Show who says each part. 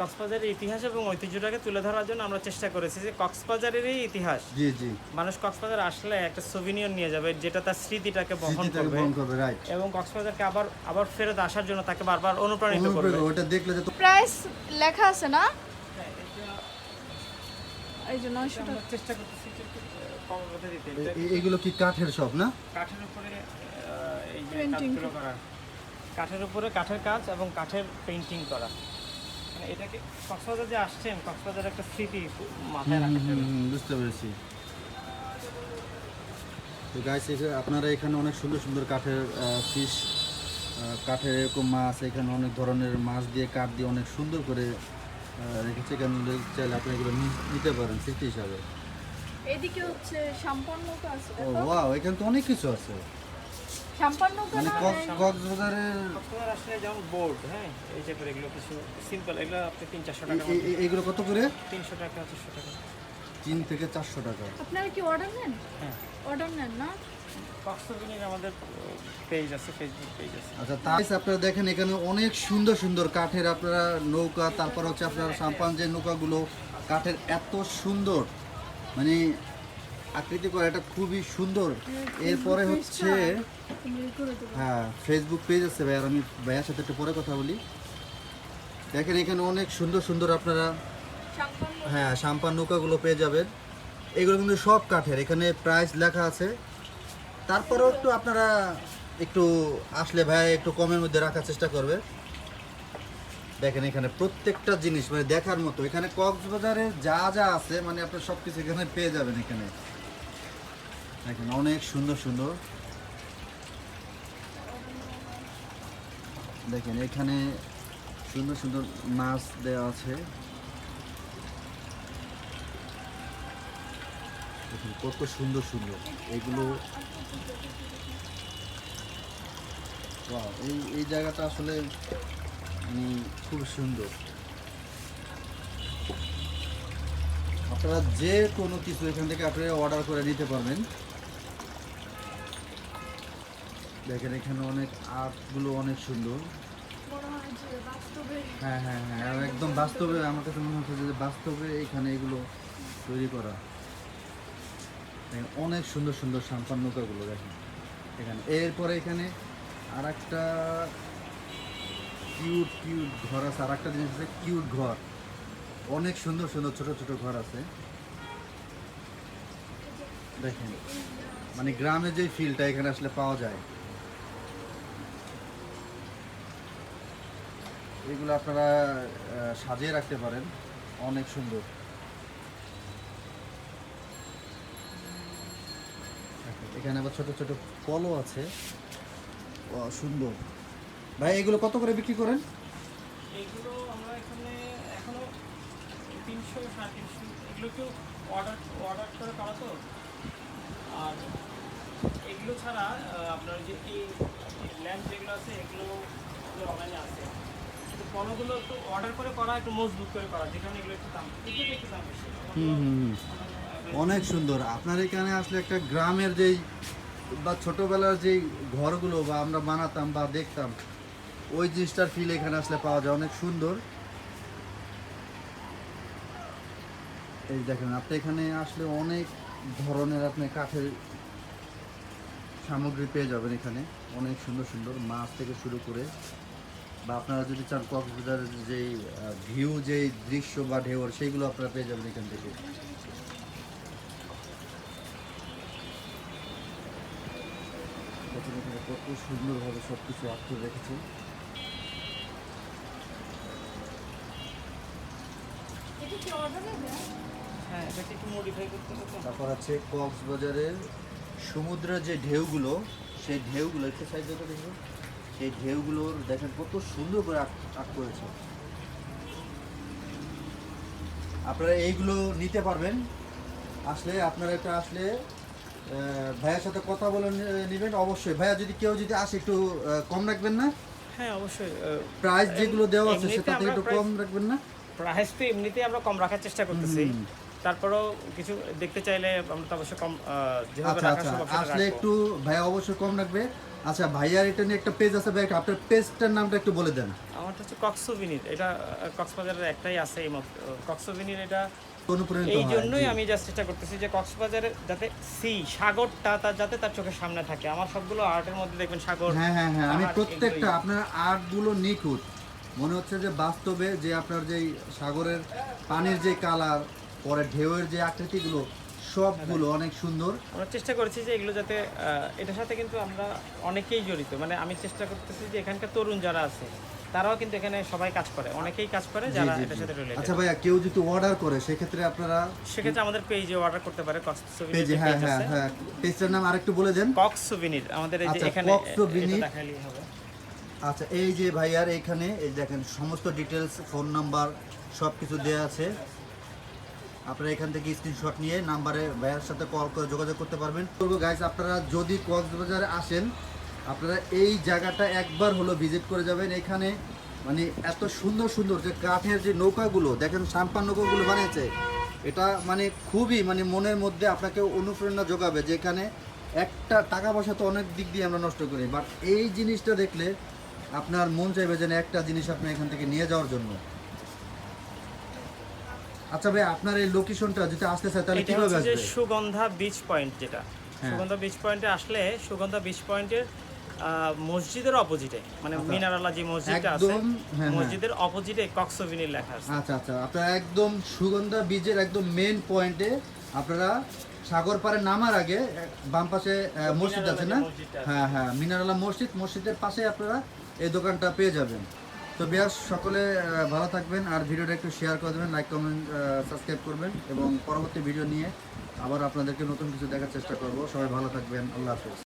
Speaker 1: কক্সবাজারের ইতিহাস এবং ঐতিহ্যটাকে তুলে ধরার জন্য আমরা চেষ্টা করেছি যে কক্সবাজারেরই ইতিহাস।
Speaker 2: জি জি,
Speaker 1: মানুষ কক্সবাজার আসলে একটা সোভিনিয়র নিয়ে যাবে যেটা তার স্মৃতিটাকে বহন করবে
Speaker 2: রাইট।
Speaker 1: এবং কক্সবাজারকে আবার আবার ফেরত আসার জন্য তাকে বারবার অনুপ্রাণিত করবে।
Speaker 2: ওটা দেখলে যে
Speaker 3: প্রাইস লেখা আছে না? এই যে 900 টাকা।
Speaker 1: আমরা চেষ্টা করতেছি যে একটু কম মধ্যে দিতে।
Speaker 2: এগুলো কি কাঠের সব না?
Speaker 1: কাঠের উপরে এই যে
Speaker 3: Painting
Speaker 1: কাজগুলো করা, কাঠের উপরে কাঠের কাজ এবং কাঠের পেইন্টিং করা, মানে এটাকে কক্সবাজার যে আসছেন কক্সবাজার একটা স্মৃতি মাথায় রাখার জন্য।
Speaker 2: বুঝতে পেরেছি। তো গাইস, আপনারা এখানে অনেক সুন্দর সুন্দর কাঠের ফিশ, কাঠের এরকম মাছ, এখানে অনেক ধরনের মাছ দিয়ে কাঠ দিয়ে অনেক সুন্দর করে রেখেছে। এখানে চাইলে আপনি এগুলো নিতে পারেন স্মৃতি হিসাবে।
Speaker 3: এদিকে হচ্ছে সম্পন্ন আছে।
Speaker 2: ও ওয়াও, এখানে তো অনেক কিছু আছে।
Speaker 3: সম্পন্ন
Speaker 2: মানে কক্সবাজারের
Speaker 1: কক্সবাজার আসলে যেমন বোর্ড, হ্যাঁ এই যে করে এগুলো কিছু সিম্পল, এগুলো আপনি 300-400 টাকা,
Speaker 2: এগুলো কত করে?
Speaker 1: 300 টাকা 400 টাকা।
Speaker 2: 3 থেকে 400 টাকা।
Speaker 3: আপনারা কি অর্ডার নেন?
Speaker 1: হ্যাঁ,
Speaker 3: অর্ডার নেন না?
Speaker 1: কক্সবাজারের আমাদের পেজ আছে, ফেসবুক পেজ আছে।
Speaker 2: আচ্ছা, তাই আপনারা দেখেন এখানে অনেক সুন্দর সুন্দর কাঠের আপনারা নৌকা, তারপর হচ্ছে আপনার সাম্পান যে নৌকাগুলো কাঠের এত সুন্দর, মানে আকৃতি করা, এটা খুবই সুন্দর। এরপরে হচ্ছে হ্যাঁ, ফেসবুক পেজ আছে ভাই, আর আমি ভাইয়ার সাথে একটু পরে কথা বলি। দেখেন এখানে অনেক সুন্দর সুন্দর আপনারা হ্যাঁ সাম্পান নৌকাগুলো পেয়ে যাবেন। এগুলো কিন্তু সব কাঠের, এখানে প্রাইস লেখা আছে। তারপরেও একটু আপনারা একটু আসলে ভাই একটু কমের মধ্যে রাখার চেষ্টা করবে। দেখেন এখানে প্রত্যেকটা জিনিস মানে দেখার মতো। এখানে কক্সবাজারে যা যা আছে মানে আপনার সব কিছু এখানে পেয়ে যাবেন। এখানে দেখেন অনেক সুন্দর সুন্দর, দেখেন এখানে সুন্দর সুন্দর মাছ দেওয়া আছে। দেখেন কত সুন্দর সুন্দর এগুলো। ওয়াও, এই জায়গাটা আসলে খুব সুন্দর। আপনারা যে কোনো কিছু এখান থেকে আপনারা অর্ডার করে নিতে পারবেন। দেখেন এখানে অনেক আর্টগুলো অনেক সুন্দর। হ্যাঁ হ্যাঁ হ্যাঁ, আর একদম বাস্তবে আমার কাছে মনে হচ্ছে যে বাস্তবে এখানে এগুলো তৈরি করা। দেখেন অনেক সুন্দর সুন্দর সাম্পান নৌকাগুলো দেখেন এখানে। এরপরে এখানে আর একটা কিউট কিউট ঘর আছে, আর একটা জিনিস আছে কিউট ঘর। অনেক সুন্দর সুন্দর ছোট ছোট ঘর আছে। দেখেন মানে গ্রামে যে ফিলটা এখানে আসলে পাওয়া যায়। এগুলো আপনারা সাজিয়ে রাখতে পারেন, অনেক সুন্দর। এখানে আবার ছোট ছোট কলও আছে, সুন্দর। ভাই এগুলো কত করে বিক্রি করেন?
Speaker 1: এইগুলো আমরা এখানে এখনো 300-350, এগুলো কেউ অর্ডার অর্ডার করে করা তো। আর এগুলো ছাড়া আপনার যে এই ল্যাম্প যেগুলো আছে এগুলো অনলাইনে আছে, কিন্তু পণ্যগুলো একটু অর্ডার করে করা, একটু মজবুত করে করা, যেখানে এগুলো একটু দাম, এগুলো একটু দাম বেশি।
Speaker 2: অনেক সুন্দর। আপনার এখানে আসলে একটা গ্রামের যেই বা ছোটবেলার যেই ঘরগুলো বা আমরা বানাতাম বা দেখতাম, ওই জিনিসটার ফিল এখানে আসলে পাওয়া যায়। অনেক সুন্দর। এই দেখেন আপনি এখানে আসলে অনেক ধরনের আপনি কাঠের সামগ্রী পেয়ে যাবেন। এখানে অনেক সুন্দর সুন্দর মাছ থেকে শুরু করে, বা আপনারা যদি চান কক্সবাজারের যেই ভিউ, যেই দৃশ্য বা ঢেউর, সেইগুলো আপনারা পেয়ে যাবেন এখান থেকে। কত সুন্দরভাবে সব কিছু আটকে রেখেছে।
Speaker 3: এটা কি অর্ডার নেবে?
Speaker 1: হ্যাঁ, এটাকে একটু মডিফাই করতে হবে।
Speaker 2: তারপর আছে কক্সবাজারের সমুদ্রের যে ঢেউগুলো, সেই ঢেউগুলো একটু সাইডে করে দেখুন। সেই ঢেউগুলোর দেখেন কত সুন্দর করে আর্ট করেছে। আপনারা এইগুলো নিতে পারবেন। আসলে আপনারা এটা আসলে ভাইয়ার সাথে কথা বলে নেবেন অবশ্যই। ভাইয়া যদি কেউ যদি আসে একটু কম রাখবেন না?
Speaker 1: হ্যাঁ অবশ্যই।
Speaker 2: প্রাইস যেগুলো দেওয়া আছে
Speaker 1: এমনিতে
Speaker 2: সেটা থেকে
Speaker 1: আমরা
Speaker 2: একটু কম রাখবেন না?
Speaker 1: প্রাইস তো এমনিতেই আমরা কম রাখার চেষ্টা করতেছি, তারপরেও কিছু দেখতে চাইলে আমরা তো অবশ্যই কম যেভাবে
Speaker 2: আচ্ছা
Speaker 1: রাখা
Speaker 2: আচ্ছা,
Speaker 1: সম্ভব সেটা
Speaker 2: আসলে
Speaker 1: রাখবো।
Speaker 2: একটু ভাইয়া অবশ্যই কম রাখবে। আচ্ছা ভাইয়ার এটা নিয়ে একটা পেজ আছে ভাই, আপনার পেজটার নামটা একটু বলে দেন।
Speaker 1: আমারটা হচ্ছে কক্সোভিনির, এটা কক্সবাজারের একটাই আছে এই মাত্র কক্সোভিনির। এটা
Speaker 2: অনুপ্রাণিত
Speaker 1: এই
Speaker 2: হয়,
Speaker 1: জন্যই
Speaker 2: জি।
Speaker 1: আমি জাস্ট চেষ্টা করতেছি যে কক্সবাজারে যাতে সাগরটা যাতে তার চোখের সামনে থাকে। আমার সবগুলো আর্টের মধ্যে দেখবেন সাগর।
Speaker 2: হ্যাঁ হ্যাঁ হ্যাঁ, আমি
Speaker 1: পাহাড়,
Speaker 2: প্রত্যেকটা
Speaker 1: এগুলোই।
Speaker 2: আপনার আর্টগুলো নিখুঁত মনে হচ্ছে যে বাস্তবে যে আপনার যেই সাগরের পানির যে কালার, পরে ঢেউয়ের যে আকৃতিগুলো সবগুলো অনেক সুন্দর।
Speaker 1: আমরা চেষ্টা করেছি যে এগুলো যাতে এটার সাথে কিন্তু আমরা অনেকেই জড়িত, মানে আমি চেষ্টা করতেছি যে এখানকার তরুণ যারা আছে তারাও কিন্তু এখানে সবাই কাজ করে, অনেকেই কাজ করে
Speaker 2: জি,
Speaker 1: যারা
Speaker 2: জি,
Speaker 1: এটার
Speaker 2: জি।
Speaker 1: সাথে রিলেটেড।
Speaker 2: আচ্ছা ভাইয়া, কেউ যদি অর্ডার করে সেক্ষেত্রে আপনারা
Speaker 1: সেক্ষেত্রে আমাদের পেজে অর্ডার করতে পারে।
Speaker 2: পেজে, হ্যাঁ হ্যাঁ হ্যাঁ, পেজটার নাম আরেকটু বলে দেন।
Speaker 1: কক্সোভিনির আমাদের এই যে
Speaker 2: আচ্ছা,
Speaker 1: এখানে
Speaker 2: কক্সোভিনির।
Speaker 1: এটা দেখালেই হবে।
Speaker 2: আচ্ছা, এই যে ভাইয়ার এইখানে এই দেখেন সমস্ত ডিটেলস, ফোন নাম্বার সব কিছু দেওয়া আছে। আপনারা এখান থেকে স্ক্রিনশট নিয়ে নাম্বারে ভাইয়ার সাথে কল করে যোগাযোগ করতে পারবেন। বলবো গাইস, আপনারা যদি কক্সবাজারে আসেন আপনারা এই জায়গাটা একবার হলো ভিজিট করে যাবেন। এখানে মানে এত সুন্দর সুন্দর যে কাঠের যে নৌকাগুলো দেখেন, সাম্পান নৌকাগুলো বানিয়েছে, এটা মানে খুবই মানে মনের মধ্যে আপনাকে অনুপ্রেরণা যোগাবে। যেখানে একটা টাকা পয়সা তো অনেক দিক দিয়ে আমরা নষ্ট করি, বাট এই জিনিসটা দেখলে আপনার মন চাইবে যেন একটা জিনিস আপনি এখান থেকে নিয়ে যাওয়ার জন্য। আচ্ছা ভাই, আপনার এই লোকেশনটা যদি আসতে চায় তাহলে
Speaker 1: এটা
Speaker 2: কিভাবে
Speaker 1: হচ্ছে যে
Speaker 2: আসবে?
Speaker 1: সুগন্ধা বিচ পয়েন্ট, যেটা
Speaker 2: হ্যাঁ।
Speaker 1: সুগন্ধা বিচ পয়েন্টে আসলে সুগন্ধা বিচ পয়েন্টের মসজিদের অপোজিটে, মানে
Speaker 2: আচ্ছা।
Speaker 1: মিনারালা যে মসজিদটা আছে
Speaker 2: একদম, হ্যাঁ,
Speaker 1: মসজিদের অপোজিটে কক্সোভিনির লেখা আছে।
Speaker 2: আচ্ছা আচ্ছা, আপনারা একদম সুগন্ধা বীজের একদম মেন পয়েন্টে আপনারা সাগর পাড়ে নামার আগে বাম পাশে মসজিদ আছে না?
Speaker 1: মিনারালা যে মসজিদটা আছে।
Speaker 2: হ্যাঁ হ্যাঁ, মিনারালা মসজিদ, মসজিদের পাশে আপনারা এই দোকানটা পেয়ে যাবেন। তো বিয়াস, সকলে ভালো থাকবেন, আর ভিডিওটা একটু শেয়ার করে দেবেন, লাইক কমেন্ট সাবস্ক্রাইব করবেন, এবং পরবর্তী ভিডিও নিয়ে আবার আপনাদেরকে নতুন কিছু দেখার চেষ্টা করব। সবাই ভালো থাকবেন, আল্লাহ হাফেজ।